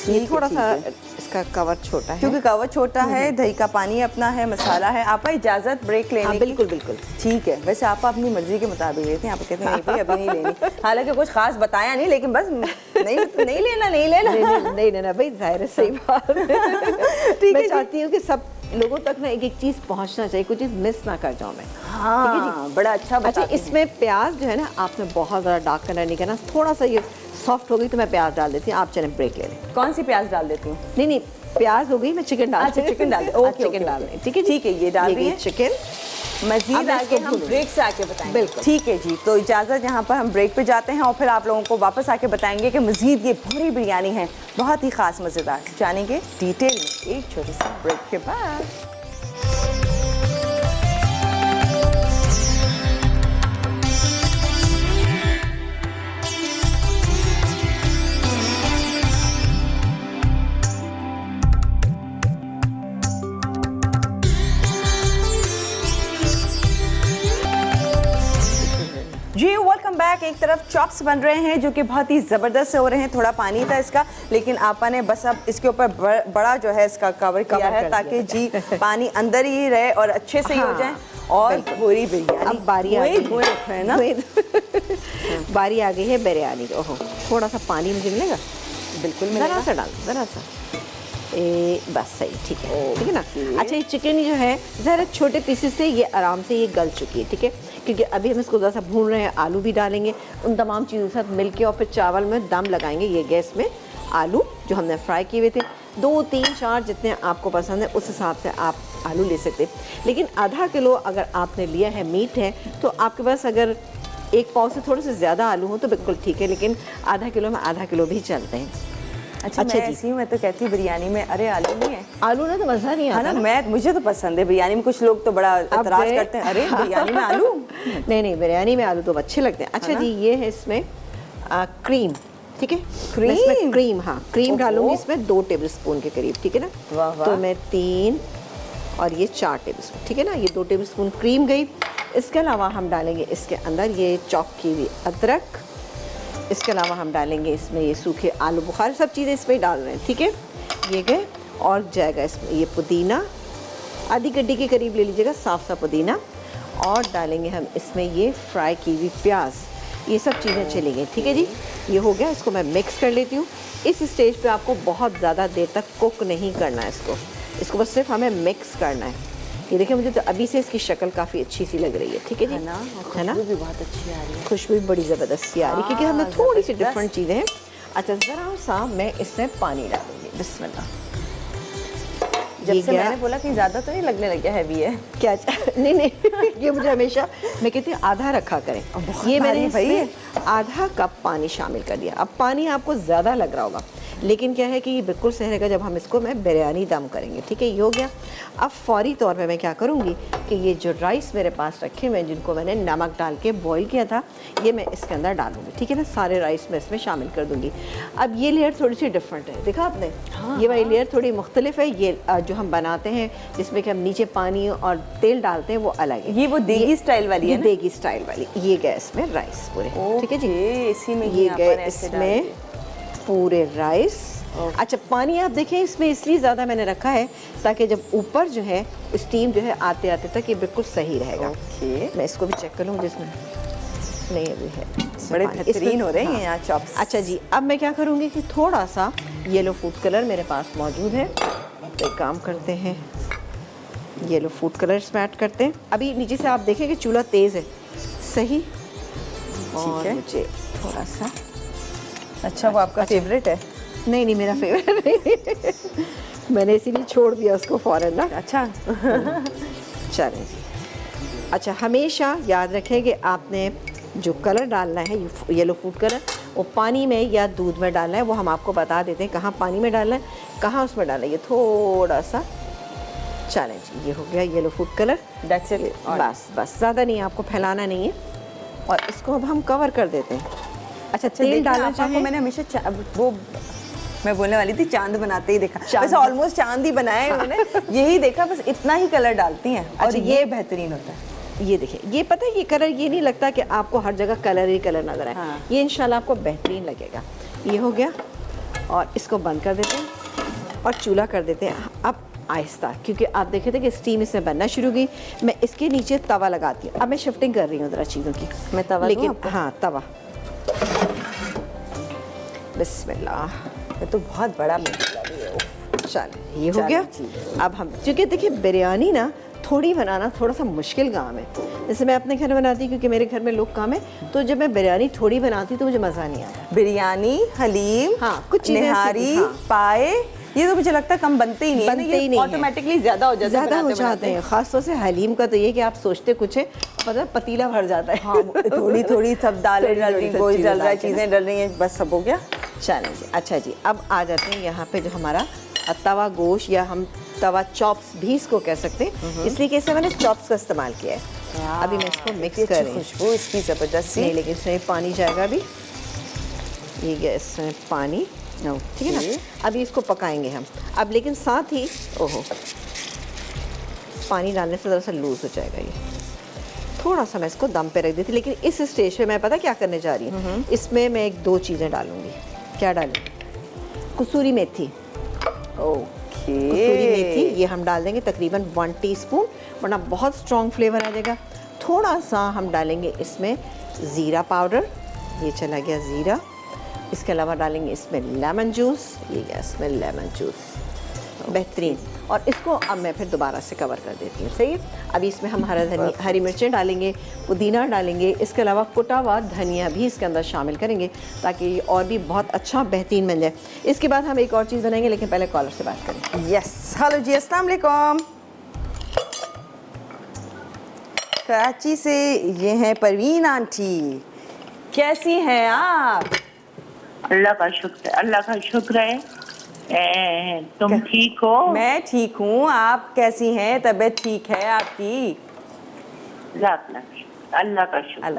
ये थोड़ा सा इसका कवर छोटा है क्योंकि कवर छोटा है, दही का पानी अपना है, मसाला है। आप इजाज़त ब्रेक लेने की? बिल्कुल बिल्कुल ठीक है। वैसे आप अपनी मर्जी के मुताबिक लेते हैं, आप कहते हैं नहीं भाई अभी नहीं लेनी, हालांकि कुछ खास बताया नहीं, लेकिन बस नहीं लेना नहीं लेना भाई, जाहिर है, सही बात। ठीक है, मैं चाहती हूँ कि सब लोगों तक ना एक चीज़ पहुँचना चाहिए, कोई चीज़ मिस ना कर जाऊँ मैं। हाँ, बड़ा अच्छा। अच्छा, इसमें प्याज जो है ना आपने बहुत ज़्यादा डार्क कलर नहीं करना, थोड़ा सा ये सॉफ्ट हो गई तो मैं प्याज डाल देती हूँ। आप चलें ब्रेक ले लें। कौन सी प्याज डाल देती हूँ? नहीं, प्याज हो गई, मैं चिकन डाल। अच्छा, चिकन डाल दे। ओके, चिकन डाल दें। ठीक है, ये डाल रही है चिकन। मज़ीद आगे हम ब्रेक से आके बताएंगे। बिल्कुल, ठीक है जी। तो इजाज़त, यहाँ पर हम ब्रेक पे जाते हैं और फिर आप लोगों को वापस आके बताएंगे कि मज़ीद ये भूरी बिरयानी है बहुत ही ख़ास मज़ेदार, जानेंगे डिटेल में एक छोटे से ब्रेक के बाद। जी, वेलकम बैक। एक तरफ चॉप्स बन रहे हैं जो कि बहुत ही ज़बरदस्त हो रहे हैं। थोड़ा पानी था इसका, लेकिन आपा ने बस अब इसके ऊपर बड़ा जो है इसका कवर किया है ताकि जी पानी अंदर ही रहे और अच्छे से ही हो जाए। और पूरी बिरयानी अब बारी आ गई है ना, बारी आ गई है बिरयानी। ओहो, थोड़ा सा पानी मुझे मिलेगा? बिल्कुल मिलेगा, ज़रा सा डाल, ज़रा सा। बस सही, ठीक है ना। अच्छा, ये चिकन जो है ज़रा छोटे पीसेस से ये आराम से ये गल चुकी है, ठीक है, क्योंकि अभी हम इसको ज़रा सा भून रहे हैं, आलू भी डालेंगे उन तमाम चीज़ों के साथ मिलके, और फिर चावल में दम लगाएंगे ये गैस में। आलू जो हमने फ्राई किए हुए थे, 2, 3, 4 जितने आपको पसंद है उस हिसाब से आप आलू ले सकते हैं। लेकिन आधा किलो अगर आपने लिया है, मीट है, तो आपके पास अगर 1 पाव से थोड़े से ज़्यादा आलू हो तो बिल्कुल ठीक है, लेकिन आधा किलो में आधा किलो भी चलते हैं। अच्छा मैं ऐसी हूँ, मैं तो कहती हूँ बिरयानी में अरे आलू नहीं है, आलू ना तो मज़ा नहीं आता ना। मुझे तो पसंद है बिरयानी में, कुछ लोग तो बड़ा एतराज़ करते हैं अरे बिरयानी में आलू। नहीं, बिरयानी में आलू तो अच्छे लगते हैं। अच्छा जी, ये है इसमें क्रीम, ठीक है, क्रीम, हाँ क्रीम डालूंगी इसमें 2 टेबल स्पून के करीब, ठीक है ना। तो मैं 3 और ये 4 टेबल स्पून, ठीक है ना, ये 2 टेबल स्पून क्रीम गई। इसके अलावा हम डालेंगे इसके अंदर ये चॉप की हुई अदरक, इसके अलावा हम डालेंगे इसमें ये सूखे आलू बुखारे, सब चीज़ें इसमें डाल रहे हैं, ठीक है, ये गए। और जाएगा इसमें ये पुदीना, आधी गड्डी के करीब ले लीजिएगा, साफ सा पुदीना। और डालेंगे हम इसमें ये फ्राई की हुई प्याज, ये सब चीज़ें चलेंगी, ठीक है जी। ये हो गया, इसको मैं मिक्स कर लेती हूँ। इस स्टेज पे आपको बहुत ज़्यादा देर तक कुक नहीं करना है इसको बस सिर्फ हमें मिक्स करना है। ये देखिए, मुझे तो अभी से इसकी शक्ल काफ़ी अच्छी सी लग रही है, ठीक है जी, है ना, भी बहुत अच्छी आ रही है, खुशबू भी बड़ी ज़बरदस्त सी आ रही है, क्योंकि हमें थोड़ी सी डिफरेंट चीज़ें हैं। अच्छा, ज़रा सा मैं इसमें पानी डालूंगी, बिस्मिल्लाह। जब से मैंने बोला कि ज़्यादा तो नहीं लगने लग गया हैवी है क्या? नहीं ये मुझे हमेशा मैं कहती हूँ आधा रखा करें। ये मैंने भाई आधा कप पानी शामिल कर दिया। अब पानी आपको ज़्यादा लग रहा होगा, लेकिन क्या है कि ये बिल्कुल सही रहेगा जब हम इसको मैं बिरयानी दम करेंगे। ठीक है, ये हो गया। अब फौरी तौर पे मैं क्या करूँगी कि ये जो राइस मेरे पास रखे हुए हैं जिनको मैंने नमक डाल के बॉईल किया था, ये मैं इसके अंदर डालूँगी। ठीक है ना, सारे राइस मैं इसमें शामिल कर दूँगी। अब ये लेयर थोड़ी सी डिफरेंट है, देखा आपने? हाँ, ये वाली लेयर थोड़ी मुख्तलिफ है। ये जो हम बनाते हैं जिसमें कि हम नीचे पानी और तेल डालते हैं वो अलग है। ये वो देगी स्टाइल वाली है ना? देगी स्टाइल वाली। ये गया इसमें राइस पूरे। ठीक है जी, इसी में ये गए इसमें पूरे राइस। अच्छा, पानी आप देखें इसमें इसलिए ज़्यादा मैंने रखा है ताकि जब ऊपर जो है स्टीम जो है आते आते तक ये बिल्कुल सही रहेगा। मैं इसको भी चेक कर लूँ जिसमें नहीं अभी है। बड़े बेहतरीन हो रहे हैं यहाँ चॉप्स। अच्छा जी, अब मैं क्या करूँगी कि थोड़ा सा येलो फूड कलर मेरे पास मौजूद है, तो एक काम करते हैं येलो फूड कलर इसमें ऐड करते हैं। अभी नीचे से आप देखें कि चूल्हा तेज़ है, सही। और मुझे थोड़ा सा, अच्छा वो आपका फेवरेट है? नहीं नहीं, मेरा फेवरेट नहीं मैंने इसीलिए छोड़ दिया उसको फ़ौरन ना। अच्छा चलें जी। अच्छा, हमेशा याद रखें कि आपने जो कलर डालना है येलो फूड कलर, वो पानी में या दूध में डालना है। वो हम आपको बता देते हैं कहाँ पानी में डालना है, कहाँ उसमें डालना है। ये थोड़ा सा, चलें जी, ये हो गया yellow food colour. That's it, बस बस, ज़्यादा नहीं, आपको फैलाना नहीं है। और इसको अब हम कवर कर देते हैं। अच्छा, तेल डालना चाहिए। मैंने हमेशा वो मैं बोलने वाली थी चांद बनाते ही देखा, वैसे ऑलमोस्ट चांद ही बनाया है उन्होंने। यही देखा, बस इतना ही कलर डालती हैं और ये बेहतरीन होता है। ये देखिए, ये पता है ये कलर, ये नहीं लगता कि आपको हर जगह कलर ही कलर नजर आए। हाँ। ये इंशाल्लाह आपको बेहतरीन लगेगा। ये हो गया और इसको बंद कर देते हैं और चूल्हा कर देते हैं अब आहिस्ता, क्योंकि आप देखे थे कि स्टीम इसमें बनना शुरू हुई। मैं इसके नीचे तवा लगाती हूँ। अब मैं शिफ्टिंग कर रही हूँ ज़रा चीज़ों की। मैं तवा, लेकिन हाँ तवा, बिस्मिल्लाह। ये तो बहुत बड़ा मसला है। चल, ये हो गया। अब हम, क्योंकि देखिए बिरयानी ना थोड़ी बनाना थोड़ा सा मुश्किल काम है। जैसे मैं अपने घर में बनाती हूँ क्योंकि मेरे घर में लोग कम है, तो जब मैं बिरयानी थोड़ी बनाती तो मुझे मज़ा नहीं आता। बिरयानी, हलीम, हाँ, कुछ निहारी, हाँ, पाए, ये तो मुझे लगता है कम बनते ही नहीं, बनते ही नहीं, ऑटोमेटिकली ज़्यादा हो जाते हैं। ख़ासतौर से हलीम का तो ये कि आप सोचते कुछ है, पता पतीला भर जाता है। हाँ, थोड़ी थोड़ी सब दालें डल रही, गोश्त डल रहा है, चीज़ें डल रही हैं, बस सब हो गया। चलें जी। अच्छा जी, अब आ जाते हैं यहाँ पे जो हमारा तवा गोश्त, या हम तवा चॉप्स भी इसको कह सकते हैं, इसलिए कि इससे मैंने चॉप्स का इस्तेमाल किया है। अभी मैं इसको मिक्स कर रही हूँ। खुशबू इसकी ज़बरदस्त नहीं, लेकिन इसमें पानी जाएगा अभी। ये गया इसमें पानी, ठीक है ना। अभी इसको पकाएंगे हम। अब लेकिन साथ ही, ओहो, पानी डालने से ज़रा सा लूज़ हो जाएगा ये। थोड़ा सा मैं इसको दम पे रख देती, लेकिन इस स्टेज पे मैं पता क्या करने जा रही हूँ, इसमें मैं एक दो चीज़ें डालूँगी। क्या डालूँ? कसूरी मेथी। कसूरी मेथी ये हम डाल देंगे तकरीबन 1 टीस्पून, वरना बहुत स्ट्रॉन्ग फ्लेवर आ जाएगा। थोड़ा सा हम डालेंगे इसमें ज़ीरा पाउडर, ये चला गया ज़ीरा। इसके अलावा डालेंगे इसमें लेमन जूस, ये गया इसमें लेमन जूस, बेहतरीन। और इसको अब मैं फिर दोबारा से कवर कर देती हूँ, सही है। अभी इसमें हम हरी मिर्चें डालेंगे, पुदीना डालेंगे, इसके अलावा कुटा हुआ धनिया भी इसके अंदर शामिल करेंगे ताकि ये और भी बहुत अच्छा बेहतरीन बन जाए। इसके बाद हम एक और चीज़ बनाएंगे, लेकिन पहले कॉलर से बात करें। यस, हेलो जी, अस्सलाम वालेकुम। कराची से ये हैं परवीन आंटी, कैसी हैं आप? अल्लाह का शुक्र, अल्लाह का शुक्र है। तुम ठीक हो? मैं ठीक हूँ, आप कैसी हैं? तबीयत ठीक है आपकी? अल्लाह का शुक्र, अल्लाह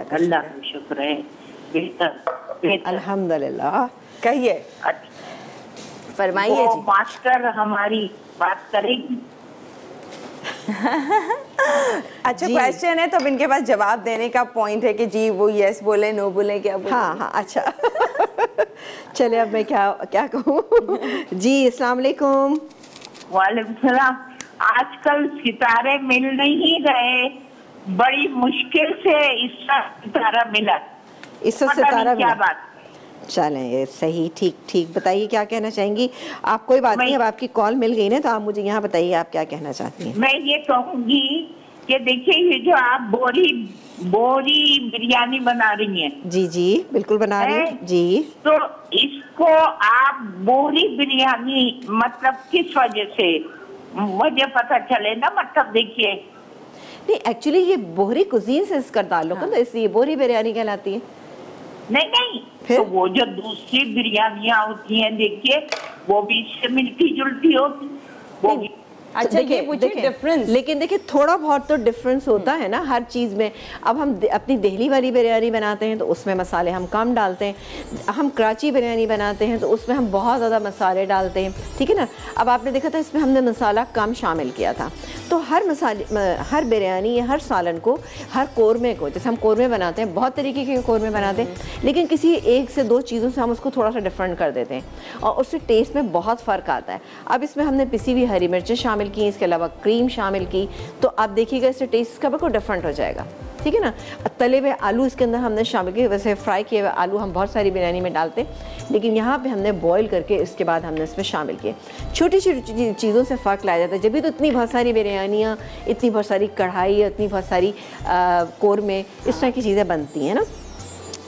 का शुक्र है, बेहतर अल्हम्दुलिल्लाह। कहिए, फरमाइए जी। मास्टर हमारी बात करेगी। अच्छा, क्वेश्चन है तो अब इनके पास जवाब देने का पॉइंट है कि जी वो यस बोले, नो बोले, क्या बोले? हाँ हाँ, अच्छा चले, अब मैं क्या कहूँ जी। अस्सलाम वालेकुम। वालेकुम सलाम। आजकल सितारे मिल नहीं रहे, बड़ी मुश्किल से इसका सितारा मिला। इसका सितारा क्या बात? चलें, ये सही, ठीक ठीक। बताइए क्या कहना चाहेंगी आप? कोई बात नहीं, अब आपकी कॉल मिल गई ना, तो आप मुझे यहाँ बताइए आप क्या कहना चाहती हैं। मैं ये कहूँगी कि देखिए, ये जो आप बोरी बिरयानी बना रही हैं। जी जी, बिल्कुल बना रही हूँ जी। तो इसको आप बोरी बिरयानी मतलब किस वजह से, मुझे पता चले ना, मतलब देखिए। नहीं, एक्चुअली ये बोहरी कुजीन से इसका ताल्लुक है, तो इसलिए बोरी बिरयानी कहलाती है। नहीं नहीं, तो वो जो दूसरी बिरयानियां होती हैं देखिए वो भी इससे मिलती जुलती होती, वो भी। अच्छा ये पूछिए डिफरेंस, लेकिन देखिए थोड़ा बहुत तो डिफरेंस होता है ना हर चीज़ में। अब हम अपनी दिल्ली वाली बिरयानी बनाते हैं तो उसमें मसाले हम कम डालते हैं, हम कराची बिरयानी बनाते हैं तो उसमें हम बहुत ज़्यादा मसाले डालते हैं, ठीक है ना। अब आपने देखा था इसमें हमने मसाला कम शामिल किया था। तो हर मसाले, हर बिरयानी या हर सालन को, हर कौरमे को, जैसे हम कौरमे बनाते हैं, बहुत तरीके के कौरमे बनाते हैं, लेकिन किसी एक से दो चीज़ों से हम उसको थोड़ा सा डिफरेंट कर देते हैं और उससे टेस्ट में बहुत फ़र्क आता है। अब इसमें हमने पिसी हुई हरी मिर्चें शामिल की, इसके अलावा क्रीम शामिल की, तो आप देखिएगा इससे टेस्ट इसका बिल्कुल डिफरेंट हो जाएगा, ठीक है ना। तले हुए आलू इसके अंदर हमने शामिल किए, वैसे फ्राई किए हुए आलू हम बहुत सारी बिरयानी में डालते हैं, लेकिन यहाँ पे हमने बॉईल करके इसके बाद हमने इसमें शामिल किए। छोटी छोटी चीज़ों से फ़र्क लाया जाता है, जब भी तो इतनी बहुत सारी बिरयानियाँ, इतनी बहुत सारी कढ़ाई, इतनी बहुत सारी कौरमे, इस तरह की चीज़ें बनती हैं ना।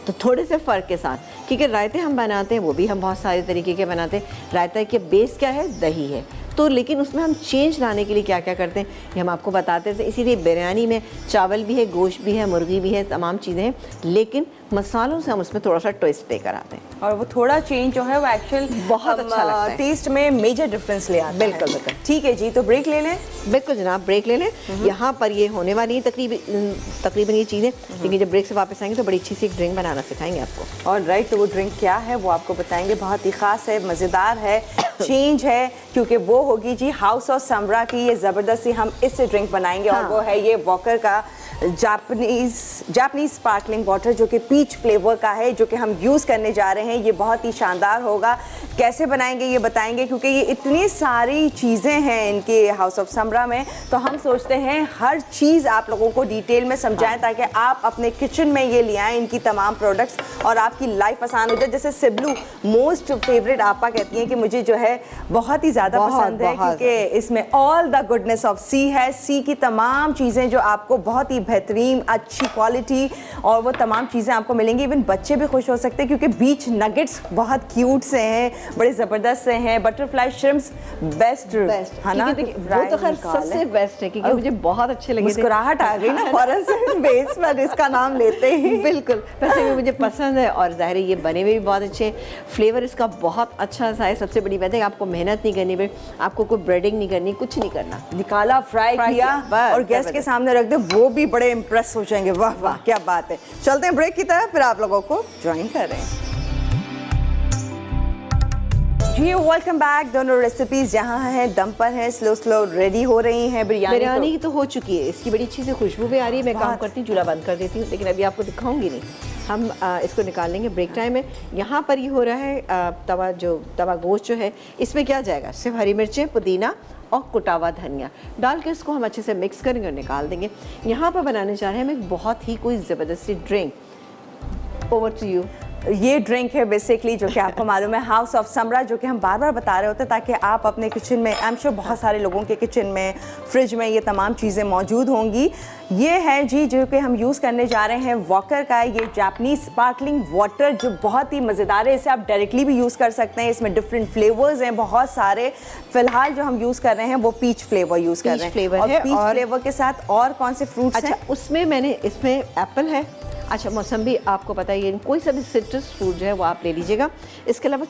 तो थोड़े से फ़र्क के साथ, क्योंकि रायते हम बनाते हैं वो भी हम बहुत सारे तरीके के बनाते हैं। रायता के बेस क्या है? दही है। तो लेकिन उसमें हम चेंज लाने के लिए क्या क्या करते हैं ये हम आपको बताते थे। इसीलिए बिरयानी में चावल भी है, गोश्त भी है, मुर्गी भी है, तमाम चीज़ें हैं, लेकिन मसालों से हम उसमें थोड़ा सा ट्विस्ट लेकर आते हैं और वो थोड़ा चेंज जो है वो एक्चुअल बहुत अच्छा लगता है, टेस्ट में मेजर डिफरेंस ले आता है। बिल्कुल बिल्कुल। ठीक है जी, तो ब्रेक ले लें। बिल्कुल जनाब, ब्रेक ले लें। यहाँ पर ये होने वाली है तकरीबन ये चीज़ें, लेकिन जब ब्रेक से वापस आएंगे तो बड़ी अच्छी सी एक ड्रिंक बनाना सिखाएंगे आपको। और राइट, तो वो ड्रिंक क्या है वो आपको बताएंगे, बहुत ही ख़ास है, मज़ेदार है, चेंज है, क्योंकि वो होगी जी हाउस ऑफ समरा की ये ज़बरदस्ती हम इससे ड्रिंक बनाएंगे। और वो है ये वॉकर का जापानीज स्पार्कलिंग वाटर, जो कि पीच फ्लेवर का है, जो कि हम यूज़ करने जा रहे हैं। ये बहुत ही शानदार होगा। कैसे बनाएंगे ये बताएंगे, क्योंकि ये इतनी सारी चीज़ें हैं इनके हाउस ऑफ समरा में, तो हम सोचते हैं हर चीज़ आप लोगों को डिटेल में समझाएं ताकि आप अपने किचन में ये ले आएँ इनकी तमाम प्रोडक्ट्स और आपकी लाइफ आसान हो जाए। जैसे सिबलू मोस्ट फेवरेट आपा कहती हैं कि मुझे जो है बहुत ही ज़्यादा पसंद है, क्योंकि इसमें ऑल द गुडनेस ऑफ सी है। सी की तमाम चीज़ें जो आपको बहुत ही बेहतरीन, अच्छी क्वालिटी और वो तमाम चीज़ें आपको मिलेंगी। इवन बच्चे भी खुश हो सकते हैं, क्योंकि बीच नगेट्स बहुत क्यूट से हैं, बड़े ज़बरदस्त से हैं। बटरफ्लाई श्रिम्प्स बेस्ट है ना, वो तो खैर सबसे बेस्ट है, क्योंकि मुझे बहुत अच्छे लगे। मुस्कुराहट आ गई ना फौरन से बेस पर इसका नाम लेते ही। बिल्कुल, वैसे भी मुझे पसंद है और ज़ाहिर है ये बने हुए भी बहुत अच्छे, फ्लेवर इसका बहुत अच्छा सा है। सबसे बड़ी बात है आपको मेहनत नहीं करनी पड़े, आपको कोई ब्रेडिंग नहीं करनी, कुछ नहीं करना, निकाला, फ्राई किया और गेस्ट के सामने रख दो, वो भी बड़े इम्प्रेस हो जाएंगे। वाह वाह क्या बात है। चलते हैं ब्रेक की तरफ, फिर आप लोगों को ज्वाइन करें जी। Welcome back. दोनों रेसिपीज जहाँ हैं दम पर हैं, स्लो रेडी हो रही हैं। बिरयानी तो हो चुकी है, इसकी बड़ी अच्छी से खुशबू भी आ रही है। मैं काम करती हूँ, चूल्हा बंद कर देती हूँ, लेकिन अभी आपको दिखाऊंगी नहीं। हम इसको निकाल लेंगे ब्रेक टाइम में। यहाँ पर ये हो रहा है तवा गोश्त जो है, इसमें क्या जाएगा? सिर्फ हरी मिर्चें, पुदीना और कुटा हुआ धनिया डाल के इसको हम अच्छे से मिक्स करेंगे और निकाल देंगे। यहाँ पर बनाने जा रहे हैं हम एक बहुत ही कोई ज़बरदस्ती ड्रिंक। Over to you. ये ड्रिंक है बेसिकली जो कि आपको मालूम है हाउस ऑफ समरा, जो कि हम बार बार बता रहे होते हैं ताकि आप अपने किचन में, आई एम श्योर बहुत सारे लोगों के किचन में, फ्रिज में ये तमाम चीज़ें मौजूद होंगी। ये है जी जो कि हम यूज़ करने जा रहे हैं वॉकर का ये जापानीज स्पार्कलिंग वाटर, जो बहुत ही मज़ेदार है। इसे आप डायरेक्टली भी यूज़ कर सकते हैं, इसमें डिफरेंट फ्लेवर्स हैं बहुत सारे। फिलहाल जो हम यूज़ कर रहे हैं वो पीच फ्लेवर यूज़ कर रहे हैं। और पीच फ्लेवर के साथ और कौन से फ्रूट्स हैं? अच्छा, उसमें इसमें एप्पल है, अच्छा मौसम्बी, आपको पता है ये कोई सा भी सिट्रस फ्रूट जो है वो आप ले लीजिएगा। इसके अलावा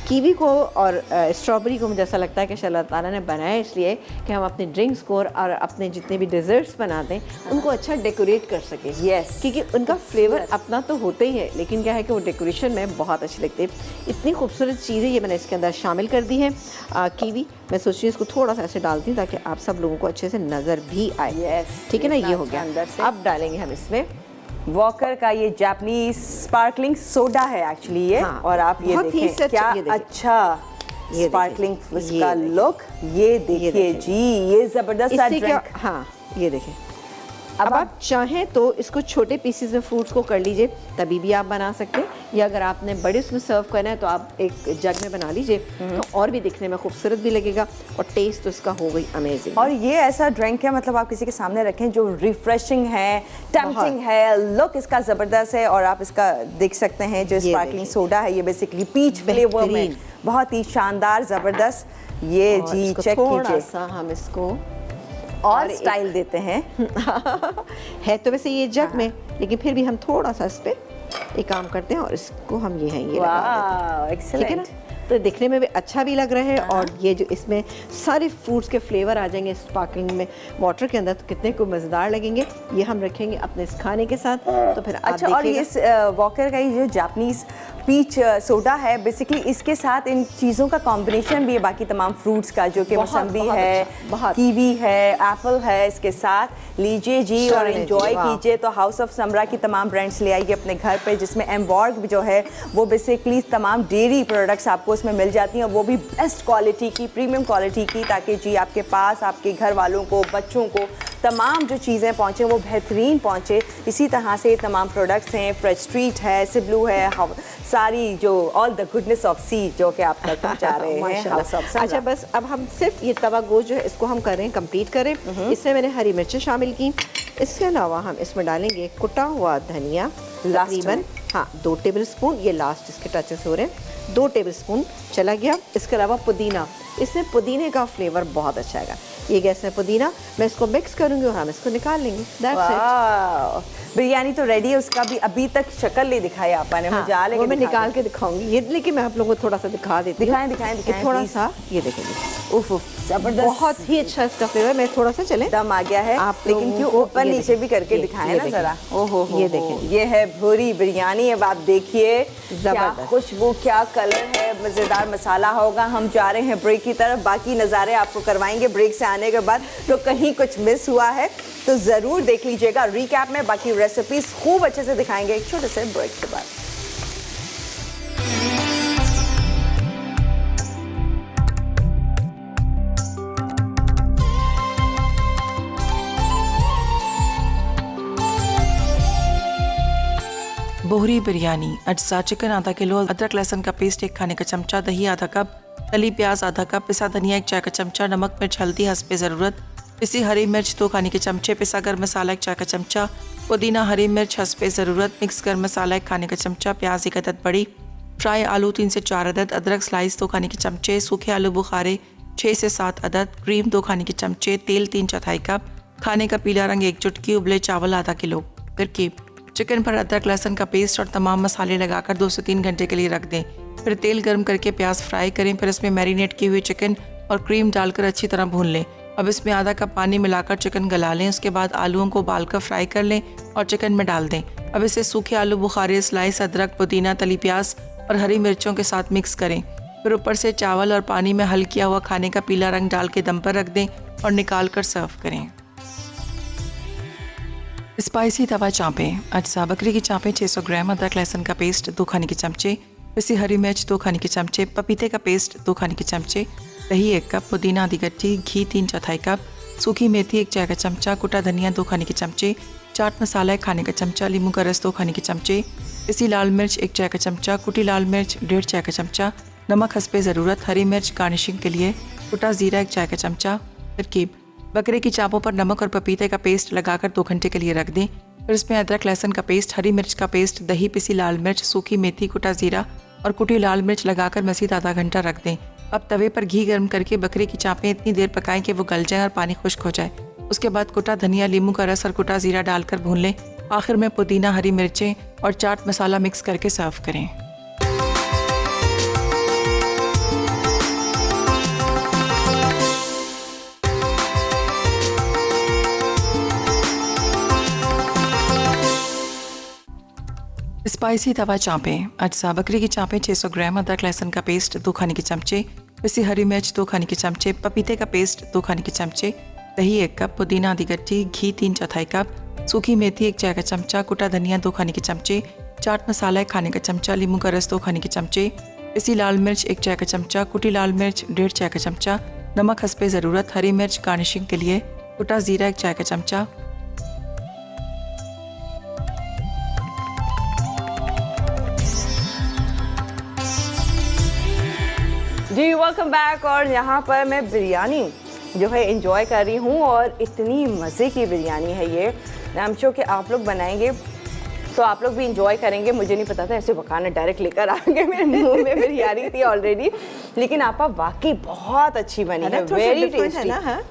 कीवी को और स्ट्रॉबेरी को मुझे ऐसा लगता है कि अल्लाह ताला ने बनाया इसलिए कि हम अपने ड्रिंक्स को और अपने जितने भी डिज़र्ट्स बनाते हैं उनको अच्छा डेकोरेट कर सकें। यस, क्योंकि उनका फ्लेवर अपना तो होता ही है, लेकिन क्या है कि वो डेकोरेशन में बहुत अच्छी लगती है। इतनी खूबसूरत चीज़ें ये मैंने इसके अंदर शामिल कर दी है। कीवी मैं सोच रही हूँ इसको थोड़ा सा ऐसे डालती हूँ ताकि आप सब लोगों को अच्छे से नज़र भी आए। ठीक है ना, ये हो गया। अब डालेंगे हम इसमें वॉकर का ये जापानीज स्पार्कलिंग सोडा है एक्चुअली ये। हाँ, और आप ये देखें क्या अच्छा स्पार्कलिंग इसका लुक। ये देखिए जी, ये जबरदस्त ड्रिंक। हाँ ये देखें। अब आप चाहें तो इसको छोटे पीसेस में फ्रूट्स को कर लीजिए, तभी भी आप बना सकते हैं, या अगर आपने बड़े उसमें सर्व करना है तो आप एक जग में बना लीजिए, तो और भी दिखने में खूबसूरत भी लगेगा और टेस्ट तो इसका हो गई अमेजिंग। और ये ऐसा ड्रिंक है मतलब आप किसी के सामने रखें जो रिफ्रेशिंग है, टेम्पटिंग है, लुक इसका ज़बरदस्त है। और आप इसका देख सकते हैं जो स्पार्कलिंग सोडा है ये बेसिकली पीच फ्लेवर में बहुत ही शानदार ज़बरदस्त। ये जी चेक कीजिए, हम इसको और स्टाइल देते हैं है तो वैसे ये जग में, लेकिन फिर भी हम थोड़ा सा इस पर एक काम करते हैं और इसको हम ये हैं ये लगा देते हैं, ठीक है ना। तो दिखने में भी अच्छा भी लग रहा है और ये जो इसमें सारे फ्रूट्स के फ्लेवर आ जाएंगे स्पार्कलिंग में वाटर के अंदर, तो कितने को मज़ेदार लगेंगे। ये हम रखेंगे अपने इस खाने के साथ, तो फिर अच्छा। और ये वॉकर का ये जो जापानीज़ पीच सोडा है, बेसिकली इसके साथ इन चीज़ों का कॉम्बिनेशन भी है बाकी तमाम फ्रूट्स का, जो कि मौसम्बी है, कीवी है, एप्पल है, इसके साथ लीजिए जी और एंजॉय कीजिए। तो हाउस ऑफ समरा की तमाम ब्रांड्स ले आइए अपने घर पे, जिसमें एम्बॉर्ग जो है वो बेसिकली तमाम डेयरी प्रोडक्ट्स आपको उसमें मिल जाती हैं, और वो भी बेस्ट क्वालिटी की, प्रीमियम क्वालिटी की, ताकि जी आपके पास आपके घर वालों को, बच्चों को तमाम जो चीज़ें पहुँचें वो बेहतरीन पहुँचे। इसी तरह से तमाम प्रोडक्ट्स हैं, फ्रेश स्ट्रीट है, सिब्लू है, सारी जो ऑल द गुडनेस ऑफ सी जो कि आप तक पहुँचा रहे हैं हाउस ऑफ समरा। अच्छा, बस अब हम सिर्फ ये तवा गोश्त जो है इसको हम करें कंप्लीट करें। इसमें मैंने हरी मिर्चें शामिल की। इसके अलावा हम इसमें डालेंगे कुटा हुआ धनिया, तकरीबन 2 टेबल स्पून, ये लास्ट इसके टचेस हो रहे हैं, 2 टेबल स्पून चला गया। इसके अलावा पुदीना, इसमें पुदीने का फ्लेवर बहुत अच्छा आएगा। ये गैस में पुदीना, मैं इसको मिक्स करूंगी और हम इसको निकाल लेंगे। बिरयानी तो रेडी है, उसका भी अभी तक शक्ल नहीं दिखाई आपने। वो मैं निकाल के दिखाऊंगी ये, लेकिन मैं आप लोगों को थोड़ा सा दिखा देती हूँ। दिखाएं थोड़ा सा, ये देखेंगे, उफ जबरदस्त, बहुत ही अच्छा इसका फ्लेवर। मैं थोड़ा सा चले दम आ गया है आप, लेकिन क्यों ऊपर नीचे भी करके दिखाएं ना जरा। ओहो, ये देखें, ये है भूरी बिरयानी। अब आप देखिए क्या खुशबू, क्या कलर है, मज़ेदार मसाला होगा। हम जा रहे हैं ब्रेक की तरफ, बाकी नज़ारे आपको करवाएंगे ब्रेक से आने के बाद। तो कहीं कुछ मिस हुआ है तो ज़रूर देख लीजिएगा रिकैप में, बाकी रेसिपीज खूब अच्छे से दिखाएंगे एक छोटे से ब्रेक के बाद। बोहरी बिरयानी, अज्जा चिकन आधा किलो, अदरक लहसुन का पेस्ट 1 खाने का चमचा, दही आधा कप, तली प्याज आधा कप, पिसा धनिया 1 चाय का चमचा, नमक मिर्च हल्दी हस्बे ज़रूरत, पिसी हरी मिर्च 2 खाने के चमचे, पिसा गर्म मसाला 1 चाय का चमचा, पुदीना हरी मिर्च हस्बे ज़रूरत, मिक्स गर्म मसाला 1 खाने का चमचा, प्याज 1 अदद बड़ी, फ्राई आलू 3 से 4 अदद, अदरक स्लाइस 2 खाने के चमचे, सूखे आलू बुखारे 6 से 7 अदद, क्रीम 2 खाने के चमचे, तेल 3/4 कप, खाने का पीला रंग 1 चुटकी, उबले चावल आधा किलो। तरकीब: चिकन पर अदरक लहसुन का पेस्ट और तमाम मसाले लगाकर 2 से 3 घंटे के लिए रख दें। फिर तेल गर्म करके प्याज फ्राई करें, फिर इसमें मैरिनेट किए हुए चिकन और क्रीम डालकर अच्छी तरह भून लें। अब इसमें आधा कप पानी मिलाकर चिकन गला लें। उसके बाद आलूओं को उबालकर फ्राई कर लें और चिकन में डाल दें। अब इसे सूखे आलू बुखारे, स्लाइस अदरक, पुदीना, तली प्याज और हरी मिर्चों के साथ मिक्स करें। फिर ऊपर से चावल और पानी में हल किया हुआ खाने का पीला रंग डाल के दम पर रख दें और निकाल कर सर्व करें। स्पाइसी तवा चाँपें, अज्जा बकरी की चाँपें 600 ग्राम, अदरक लहसुन का पेस्ट 2 खाने के चमचे, पिसी हरी मिर्च 2 खाने के चमचे, पपीते का पेस्ट 2 खाने के चमचे, दही 1 कप, पुदीना आधी गट्ठी, घी 3/4 कप, सूखी मेथी 1 चाय का चमचा, कुटा धनिया 2 खाने के चमचे, चाट मसाला 1 खाने का चमचा, नींबू का रस 2 खाने के चमचे, पिसी लाल मिर्च 1 चाय का चमचा, कुटी लाल मिर्च 1.5 चाय का चमचा, नमक हस्बे ज़रूरत, हरी मिर्च गार्निशिंग के लिए, कुटा ज़ीरा 1 चाय का चमचा। तरकीब: बकरे की चापों पर नमक और पपीते का पेस्ट लगाकर 2 घंटे के लिए रख दें। फिर इसमें अदरक लहसुन का पेस्ट, हरी मिर्च का पेस्ट, दही, पिसी लाल मिर्च, सूखी मेथी, कुटा ज़ीरा और कुटी लाल मिर्च लगाकर मज़ीद आधा घंटा रख दें। अब तवे पर घी गर्म करके बकरे की चापें इतनी देर पकाएं कि वो गल जाए और पानी खुश्क हो जाए। उसके बाद कुटा धनिया, नींबू का रस और कुटा ज़ीरा डालकर भून लें। आखिर में पुदीना, हरी मिर्चें और चाट मसाला मिक्स करके सर्व करें। स्पाइसी तवा चाँपें, अज्जा बकरी की चाँपें 600 ग्राम, अदरक लहसुन का पेस्ट 2 खाने के चमचे, पिसी हरी मिर्च 2 खाने के चमचे, पपीते का पेस्ट 2 खाने के चमचे, दही 1 कप, पुदीना आधी गट्ठी, घी 3/4 कप, सूखी मेथी 1 चाय का चमचा, कुटा धनिया 2 खाने के चमचे, चाट मसाला 1 खाने का चमचा, नींबू का रस 2 खाने के चमचे, पिसी लाल मिर्च 1 चाय का चमचा, कुटी लाल मिर्च 1.5 चाय का चमचा, नमक हस्बे ज़रूरत, हरी मिर्च गार्निशिंग के लिए, कुटा ज़ीरा 1 चाय का चमचा। जी वेलकम बैक। और यहाँ पर मैं बिरयानी जो है एंजॉय कर रही हूँ और इतनी मज़े की बिरयानी है ये। आई एम श्योर कि आप लोग बनाएंगे तो आप लोग भी इंजॉय करेंगे। मुझे नहीं पता था ऐसे वकाना डायरेक्ट लेकर आ गए, मेरे मुंह में मेरी आ रही थी ऑलरेडी। लेकिन आपा वाकई बहुत अच्छी बनी है, वेरी टेस्टी,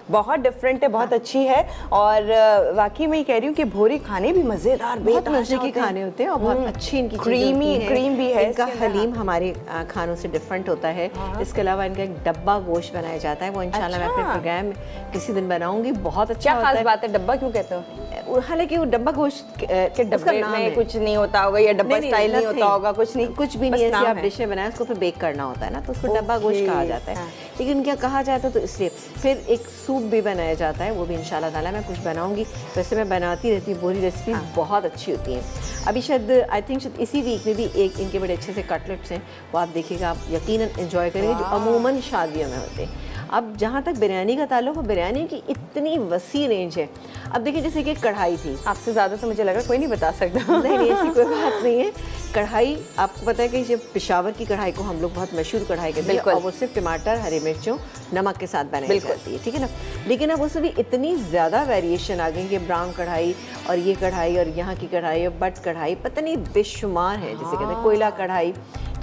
बहुत डिफरेंट है, बहुत अच्छी है। और वाकई मैं कह रही हूँ कि भोरी खाने भी मजेदार, बहुत मजे के खाने होते हैं और बहुत अच्छी इनकी क्रीम भी है। इनका हलीम हमारे खानों से डिफरेंट होता है। इसके अलावा इनका एक डब्बा गोश्त बनाया जाता है, वो इंशाल्लाह मैं अपने प्रोग्राम में किसी दिन बनाऊंगी। बहुत अच्छा होता है। क्या खास बात है? डब्बा क्यों कहते हो? हालांकि वो डब्बा गोश्त के डब्बे में कुछ नहीं होता होगा या डब्बा स्टाइल नहीं होता होगा, कुछ नहीं, कुछ भी नहीं। ऐसी आप डिशें बनाए उसको फिर बेक करना होता है ना, तो उसको डब्बा गोश्त कहा जाता है। लेकिन क्या कहा जाता है तो इसलिए फिर एक सूप भी बनाया जाता है, वो भी इंशाल्लाह ताला मैं कुछ बनाऊंगी। वैसे मैं बनाती रहती हूँ, पूरी रेसिपी बहुत अच्छी होती हैं। अभी शायद आई थिंक शायद इसी वीक में भी एक इनके बड़े अच्छे से कटलेट्स हैं, वो आप देखिएगा, आप यकीनन एंजॉय करेंगे, जो अमूमन शादियों में होते हैं। अब जहाँ तक बिरयानी का ताल्लुक है, बिरयानी की इतनी वसी रेंज है। अब देखिए जैसे कि कढ़ाई थी, आपसे ज़्यादा तो मुझे लगा कोई नहीं बता सकता। नहीं ऐसी कोई बात नहीं है। कढ़ाई आपको पता है कि ये पेशावर की कढ़ाई को हम लोग बहुत मशहूर कढ़ाई कहते हैं, और वो सिर्फ टमाटर, हरी मिर्चों, नमक के साथ बनाई जाती है, ठीक है ना। लेकिन अब उसमें भी इतनी ज़्यादा वेरिएशन आ गई कि ब्राउन कढ़ाई और ये कढ़ाई और यहाँ की कढ़ाई और बट कढ़ाई, पता नहीं बेशुमार है, जिसे कहते हैं कोयला कढ़ाई,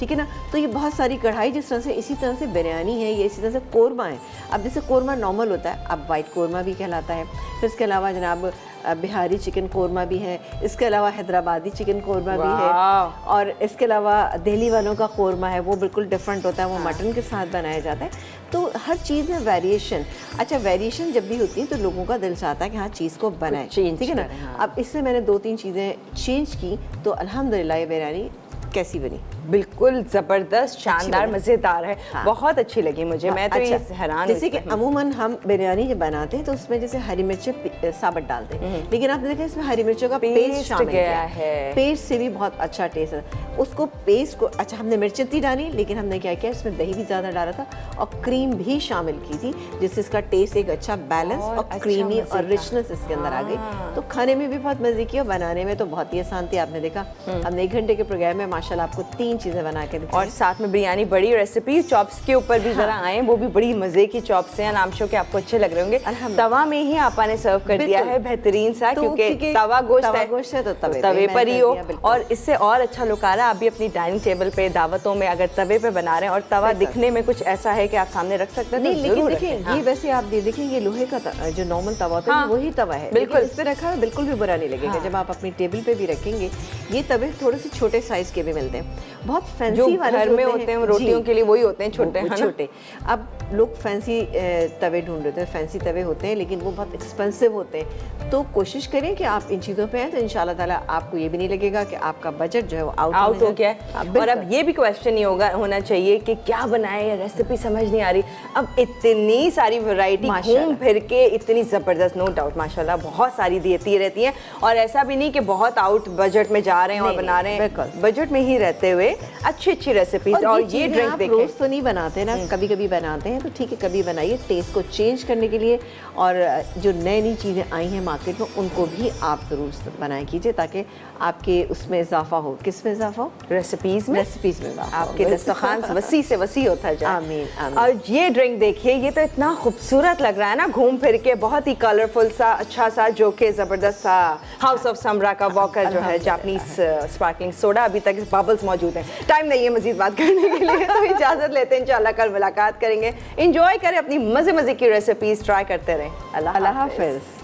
ठीक है ना। तो ये बहुत सारी कढ़ाई, जिस तरह से इसी तरह से बिरयानी है, ये इसी तरह से कोरमा है। अब जैसे कोरमा नॉर्मल होता है, अब वाइट कोरमा भी कहलाता है। फिर इसके अलावा जनाब बिहारी चिकन कोरमा भी है, इसके अलावा हैदराबादी चिकन कोरमा भी है, और इसके अलावा दिल्ली वालों का कोरमा है, वो बिल्कुल डिफरेंट होता है, वो मटन के साथ बनाया जाता है। तो हर चीज़ में वेरिएशन। अच्छा, वेरिएशन जब भी होती है तो लोगों का दिल चाहता है कि हाँ चीज़ को बनाए, ठीक है ना। अब इससे मैंने 2-3 चीज़ें चेंज की, तो अल्हम्दुलिल्लाह ये बिरयानी कैसी बनी? बिल्कुल ज़बरदस्त, शानदार, मज़ेदार है। हाँ। बहुत अच्छी लगी मुझे। मैं तो ये हैरान, जैसे कि अमूमन हम बिरयानी जब बनाते हैं तो उसमें जैसे हरी मिर्चें साबुत डालते हैं, लेकिन आपने देखा इसमें हरी मिर्चों का पेस्ट शामिल गया है। पेस्ट से भी बहुत अच्छा टेस्ट है। उसको पेस्ट को, अच्छा हमने मिर्चें थी डाली, लेकिन हमने क्या किया, इसमें दही भी ज़्यादा डाला था और क्रीम भी शामिल की थी, जिससे इसका टेस्ट एक अच्छा बैलेंस और क्रीमी और रिचनेस इसके अंदर आ गई। तो खाने में भी बहुत मज़े की और बनाने में तो बहुत ही आसान थी। आपने देखा हमने 1 घंटे के प्रोग्राम में माशाल्लाह आपको 3 चीज़ें बना के दिखाई, और साथ में बिरयानी बड़ी रेसिपी। चॉप्स के ऊपर भी जरा आए, वो भी बड़ी मजे की चॉप्स हैं, नाम शो के आपको अच्छे लग रहे होंगे। तवा में ही आपा ने सर्व कर दिया है, बेहतरीन सा, क्योंकि तवा गोश्त है तो तवे पर ही हो, और इससे और अच्छा लुक आ रहा है। आप भी अपनी डाइनिंग टेबल पे, दावतों में अगर तवे पे बना रहे हैं और तवा दिखने में कुछ ऐसा है कि आप सामने रख सकते हैं, नहीं, लेकिन देखिए ये वैसे आप देखें, ये लोहे का जो नॉर्मल तवा होता है वही तवा है, बिल्कुल इस पे रखा है, बिल्कुल भी बुरा नहीं लगेगा। जब आप अपनी टेबल पे भी रखेंगे, ये तवे थोड़े से छोटे साइज के भी मिलते हैं, बहुत फैंसी वाले घर में होते हैं रोटियों के लिए, वही होते हैं छोटे। अब लोग फैंसी तवे ढूंढ रहे हैं, फैंसी तवे होते हैं, लेकिन वो बहुत एक्सपेंसिव होते हैं। तो कोशिश करें कि आप इन चीज़ों पे हैं, तो इंशाल्लाह ताला आपको ये भी नहीं लगेगा कि आपका बजट जो है वो आउट हो गया है। और अब ये भी क्वेश्चन नहीं होना चाहिए कि क्या बनाए, या रेसिपी समझ नहीं आ रही। अब इतनी सारी वैरायटी घूम फिर के, इतनी ज़बरदस्त, नो डाउट माशाल्लाह बहुत सारी देती रहती हैं, और ऐसा भी नहीं कि बहुत आउट बजट में जा रहे हैं और बना रहे हैं, बजट में ही रहते हुए अच्छी रेसिपीज। और ये ड्रिंक देखें, रोज तो नहीं बनाते ना, कभी कभी बनाते हैं, तो ठीक है कभी बनाइए, टेस्ट को चेंज करने के लिए। और जो नई चीज़ें आई हैं मार्केट में, उनको भी आप ज़रूर बनाए कीजिए, ताकि आपके उसमें इजाफा हो। किस में इजाफा हो? रेसिपीज में आपके दस्तरखान वसी से वसी होता जाए। आमीन। और ये ड्रिंक देखिए, ये तो इतना खूबसूरत लग रहा है ना, घूम फिर के बहुत ही कलरफुल सा, अच्छा सा, जो कि ज़बरदस्त सा हाउस ऑफ समरा का वॉकर जो है, जापानीज स्पार्कलिंग सोडा। अभी तक बबल्स मौजूद हैं, टाइम नहीं है मजीद बात करने के लिए, तो इजाज़त लेते हैं, इंशाल्लाह कल मुलाकात करेंगे। इंजॉय करें, अपनी मज़े की रेसिपीज़ ट्राई करते रहें। अल्लाह हाफ़िज़।